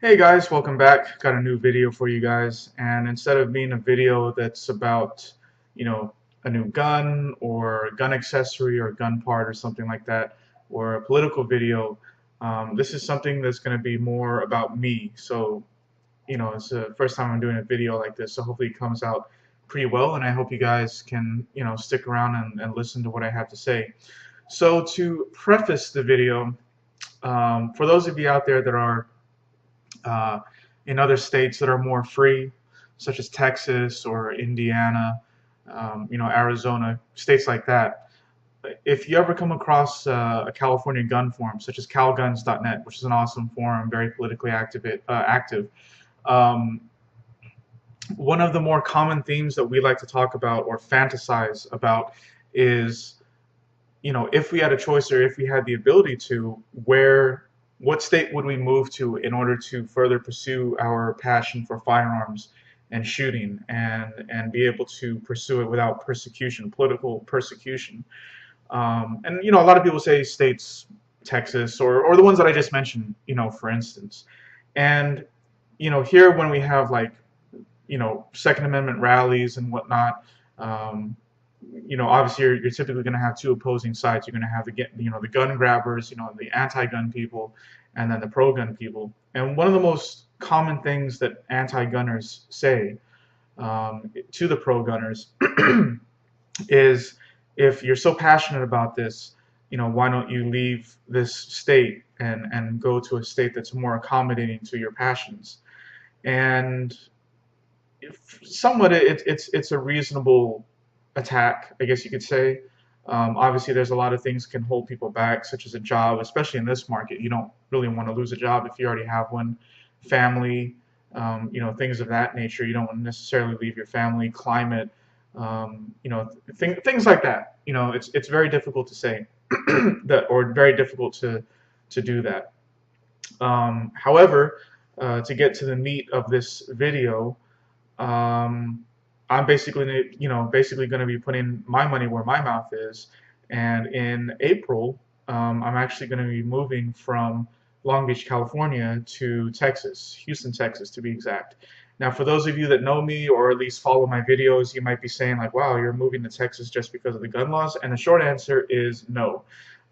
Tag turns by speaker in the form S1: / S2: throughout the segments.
S1: Hey guys, welcome back. Got a new video for you guys, and instead of being a video that's about, you know, a new gun or a gun accessory or a gun part or something like that, or a political video, this is something that's going to be more about me. So, it's the first time I'm doing a video like this, so hopefully it comes out pretty well, and I hope you guys can, stick around and listen to what I have to say. So to preface the video, for those of you out there that are uh, in other states that are more free, such as Texas or Indiana, Arizona, states like that. If you ever come across a California gun forum, such as calguns.net, which is an awesome forum, very politically active, um, one of the more common themes that we like to talk about or fantasize about is, if we had a choice or if we had the ability to, what state would we move to in order to further pursue our passion for firearms and shooting and be able to pursue it without persecution, political persecution? And a lot of people say states, Texas, or the ones that I just mentioned, for instance. And here when we have like Second Amendment rallies and whatnot, obviously you're typically going to have two opposing sides. You're going to have the gun grabbers, the anti-gun people, and then the pro-gun people. And one of the most common things that anti-gunners say to the pro-gunners is, if you're so passionate about this, why don't you leave this state and go to a state that's more accommodating to your passions? And somewhat it's a reasonable attack, I guess you could say. Obviously, there's a lot of things can hold people back, such as a job, especially in this market. You don't really want to lose a job if you already have one. Family, things of that nature. You don't necessarily leave your family. Climate, things like that. It's very difficult to say that, or very difficult to do that. However, to get to the meat of this video, I'm basically going to be putting my money where my mouth is, and in April, I'm actually going to be moving from Long Beach, California to Texas, Houston, Texas, to be exact. Now, for those of you that know me or at least follow my videos, you might be saying like, "Wow, you're moving to Texas just because of the gun laws?" And the short answer is no.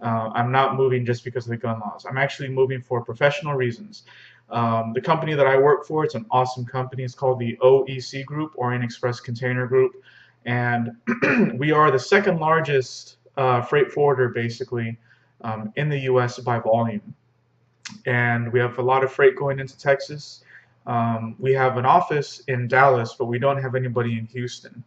S1: I'm not moving just because of the gun laws. I'm actually moving for professional reasons. The company that I work for, it's an awesome company. It's called the OEC Group, Orient Express Container Group, and we are the second largest freight forwarder, basically, in the U.S. by volume. And we have a lot of freight going into Texas. We have an office in Dallas, but we don't have anybody in Houston.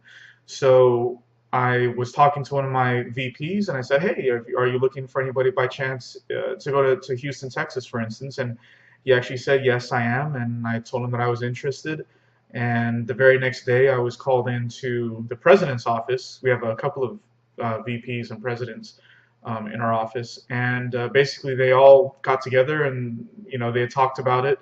S1: So I was talking to one of my VPs, and I said, "Hey, are you looking for anybody by chance to go to Houston, Texas, for instance?" And he actually said, "Yes, I am." And I told him that I was interested. And the very next day, I was called into the president's office. We have a couple of VPs and presidents in our office, and basically they all got together and they talked about it,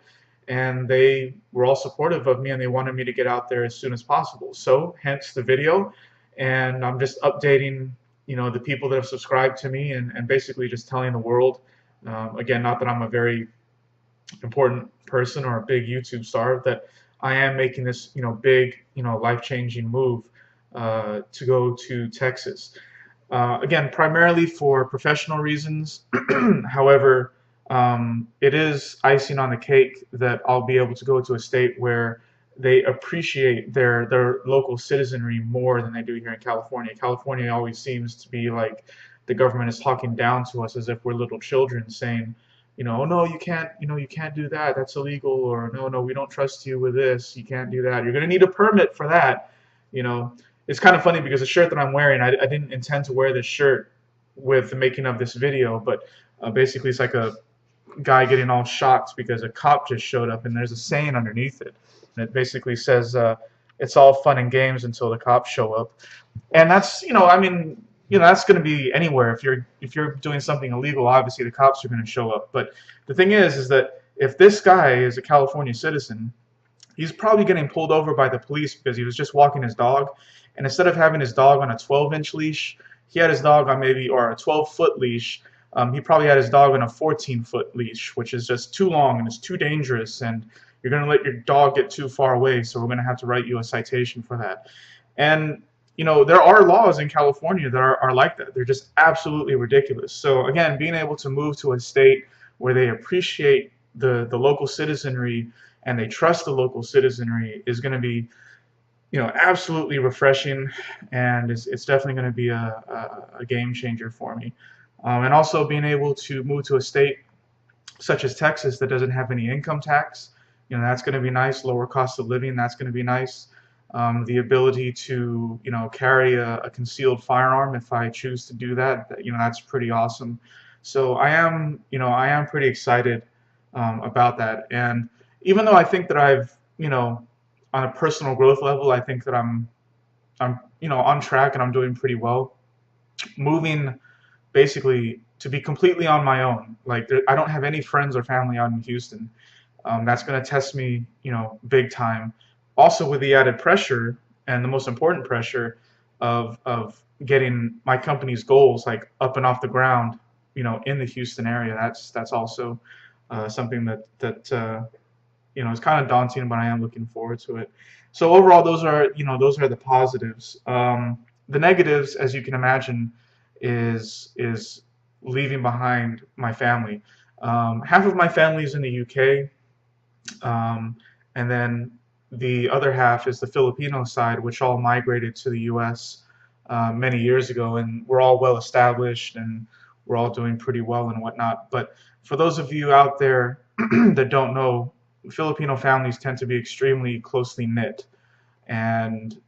S1: and they were all supportive of me, and they wanted me to get out there as soon as possible. So hence the video, and I'm just updating the people that have subscribed to me, and basically just telling the world, again, not that I'm a very important person or a big YouTube star, that I am making this big life-changing move to go to Texas. Again, primarily for professional reasons. However, it is icing on the cake that I'll be able to go to a state where they appreciate their local citizenry more than they do here in California. California always seems to be like the government is talking down to us as if we're little children, saying, "Oh no, you can't, you can't do that. That's illegal." Or, "No, we don't trust you with this. You can't do that. You're going to need a permit for that." It's kind of funny because the shirt that I'm wearing, I didn't intend to wear this shirt with the making of this video, but basically it's like a guy getting all shocked because a cop just showed up, and there's a saying underneath it. And it basically says, "It's all fun and games until the cops show up." And that's, I mean, that's going to be anywhere. If you're doing something illegal, obviously the cops are going to show up. But the thing is that if this guy is a California citizen, he's probably getting pulled over by the police because he was just walking his dog, and instead of having his dog on a 12-inch leash, he had his dog on maybe, or a 12-foot leash, He probably had his dog on a 14-foot leash, which is just too long and it's too dangerous, and you're going to let your dog get too far away, so we're going to have to write you a citation for that. And there are laws in California that are like that. They're just absolutely ridiculous. So again, being able to move to a state where they appreciate the local citizenry and they trust the local citizenry is going to be absolutely refreshing, and it's definitely going to be a game changer for me. And also being able to move to a state such as Texas that doesn't have any income tax, that's going to be nice. Lower cost of living, that's going to be nice. The ability to, carry a concealed firearm if I choose to do that, that's pretty awesome. So I am pretty excited about that. And even though I think that I've, on a personal growth level, I think that I'm, on track and I'm doing pretty well. Moving basically to be completely on my own. Like I don't have any friends or family out in Houston. That's going to test me, big time. Also with the added pressure and the most important pressure of getting my company's goals like up and off the ground, in the Houston area. That's also something that is kind of daunting, but I am looking forward to it. So overall, those are the positives. The negatives, as you can imagine, is leaving behind my family. Half of my family is in the UK, and then the other half is the Filipino side, which all migrated to the US many years ago, and we're all well established and we're all doing pretty well and whatnot. But for those of you out there that don't know, Filipino families tend to be extremely closely knit, and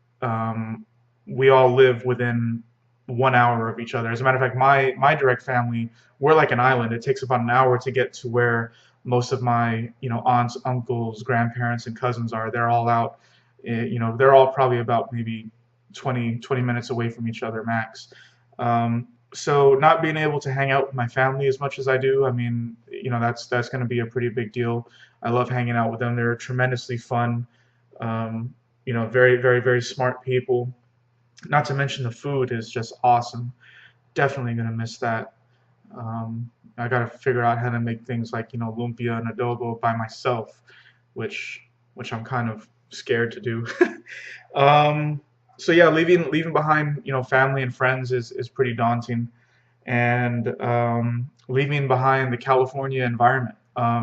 S1: we all live within 1 hour of each other. As a matter of fact, my direct family, we're like an island. It takes about an hour to get to where most of my aunts, uncles, grandparents, and cousins are. They're all out. They're all probably about maybe 20 minutes away from each other max. So not being able to hang out with my family as much as I do, I mean, that's going to be a pretty big deal. I love hanging out with them. They're tremendously fun. Very, very, very smart people. Not to mention the food is just awesome. Definitely gonna miss that. I gotta figure out how to make things like lumpia and adobo by myself, which I'm kind of scared to do. So yeah, leaving behind family and friends is pretty daunting, and leaving behind the California environment.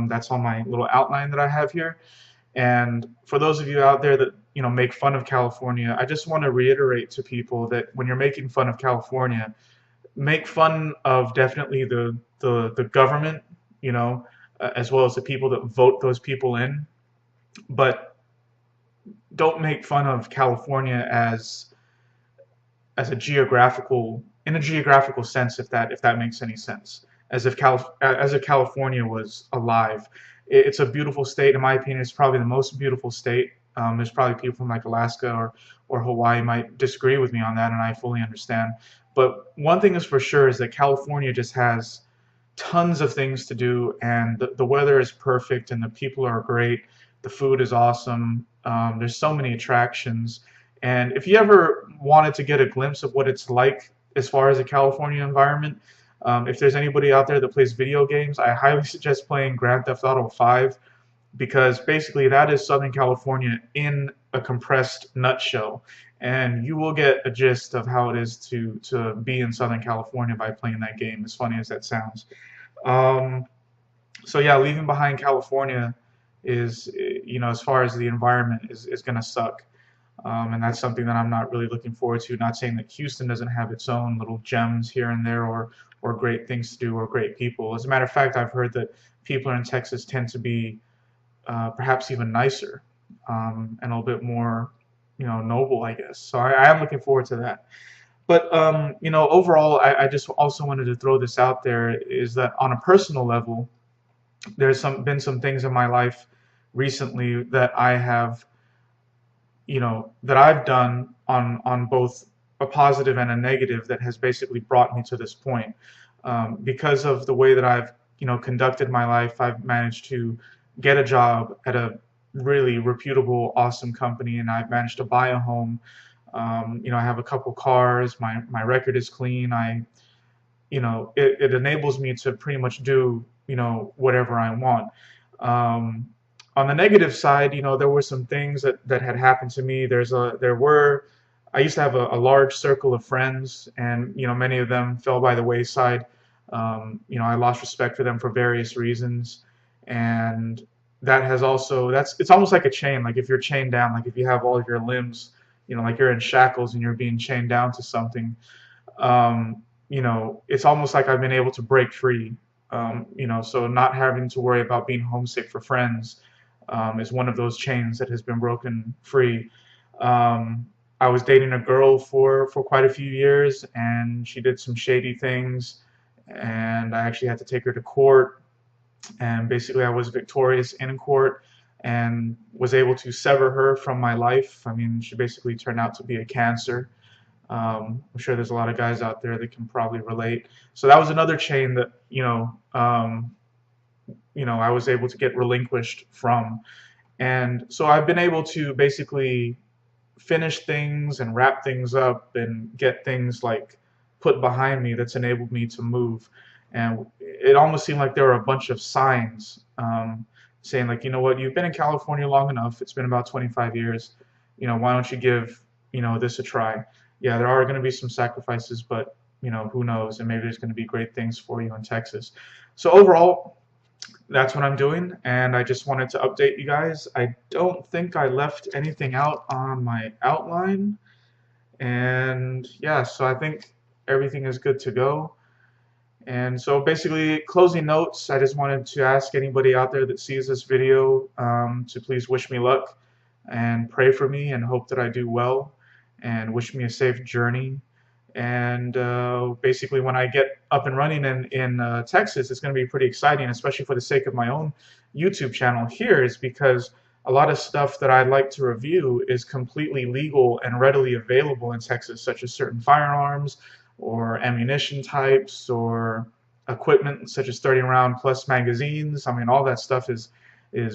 S1: That's on my little outline that I have here. And for those of you out there that make fun of California, I just want to reiterate to people that when you're making fun of California, make fun of definitely the government, as well as the people that vote those people in, but don't make fun of California as a geographical sense, if that makes any sense, as if California was alive. It's a beautiful state. In my opinion, it's probably the most beautiful state. There's probably people from like Alaska or Hawaii might disagree with me on that, and I fully understand. But one thing is for sure is that California just has tons of things to do, and the weather is perfect, and the people are great. The food is awesome. There's so many attractions. And if you ever wanted to get a glimpse of what it's like as far as the California environment, if there's anybody out there that plays video games, I highly suggest playing Grand Theft Auto 5, because basically that is Southern California in a compressed nutshell. And you will get a gist of how it is to be in Southern California by playing that game, as funny as that sounds. Um, so yeah, leaving behind California is, as far as the environment is going to suck. And that's something that I'm not really looking forward to. Not saying that Houston doesn't have its own little gems here and there, or great things to do, or great people. As a matter of fact, I've heard that people in Texas tend to be perhaps even nicer, and a little bit more, noble, I guess. So I am looking forward to that. But overall, I just also wanted to throw this out there, is that on a personal level, there's been some things in my life recently that I have, that I've done on both a positive and a negative, that has basically brought me to this point. Because of the way that I've, conducted my life, I've managed to get a job at a really reputable, awesome company, and I've managed to buy a home. I have a couple cars. My record is clean. it enables me to pretty much do, whatever I want. Um, on the negative side, there were some things that had happened to me. I used to have a large circle of friends, and many of them fell by the wayside. I lost respect for them for various reasons, and it's almost like a chain. Like if you're chained down, like if you have all of your limbs, like you're in shackles and you're being chained down to something. It's almost like I've been able to break free. So not having to worry about being homesick for friends is one of those chains that has been broken free. Um, I was dating a girl for quite a few years, and she did some shady things, and I actually had to take her to court. And basically, I was victorious in court and was able to sever her from my life. I mean, she basically turned out to be a cancer. I'm sure there's a lot of guys out there that can probably relate. So that was another chain that I was able to get relinquished from. And so I've been able to basically finish things and wrap things up and get things like put behind me that's enabled me to move. And it almost seemed like there were a bunch of signs saying like, you know what, you've been in California long enough. It's been about 25 years. Why don't you give, this a try? Yeah, there are going to be some sacrifices, but who knows? And maybe there's going to be great things for you in Texas. So overall, that's what I'm doing, and I just wanted to update you guys. I don't think I left anything out on my outline, and yeah, so I think everything is good to go. And so basically, closing notes, I just wanted to ask anybody out there that sees this video to please wish me luck and pray for me and hope that I do well and wish me a safe journey. And basically, when I get up and running in Texas, it's going to be pretty exciting, especially for the sake of my own YouTube channel here, is because a lot of stuff that I'd like to review is completely legal and readily available in Texas, such as certain firearms or ammunition types or equipment such as 30 round plus magazines. I mean, all that stuff is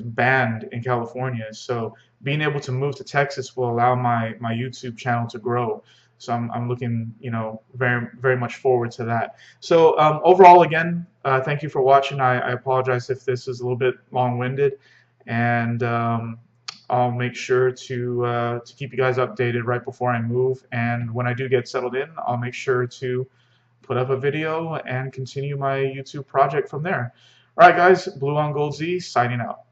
S1: banned in California. So being able to move to Texas will allow my YouTube channel to grow. So I'm looking, very, very much forward to that. So overall, again, thank you for watching. I apologize if this is a little bit long-winded, and I'll make sure to keep you guys updated right before I move. And when I do get settled in, I'll make sure to put up a video and continue my YouTube project from there. All right, guys, Blue on Gold Z signing out.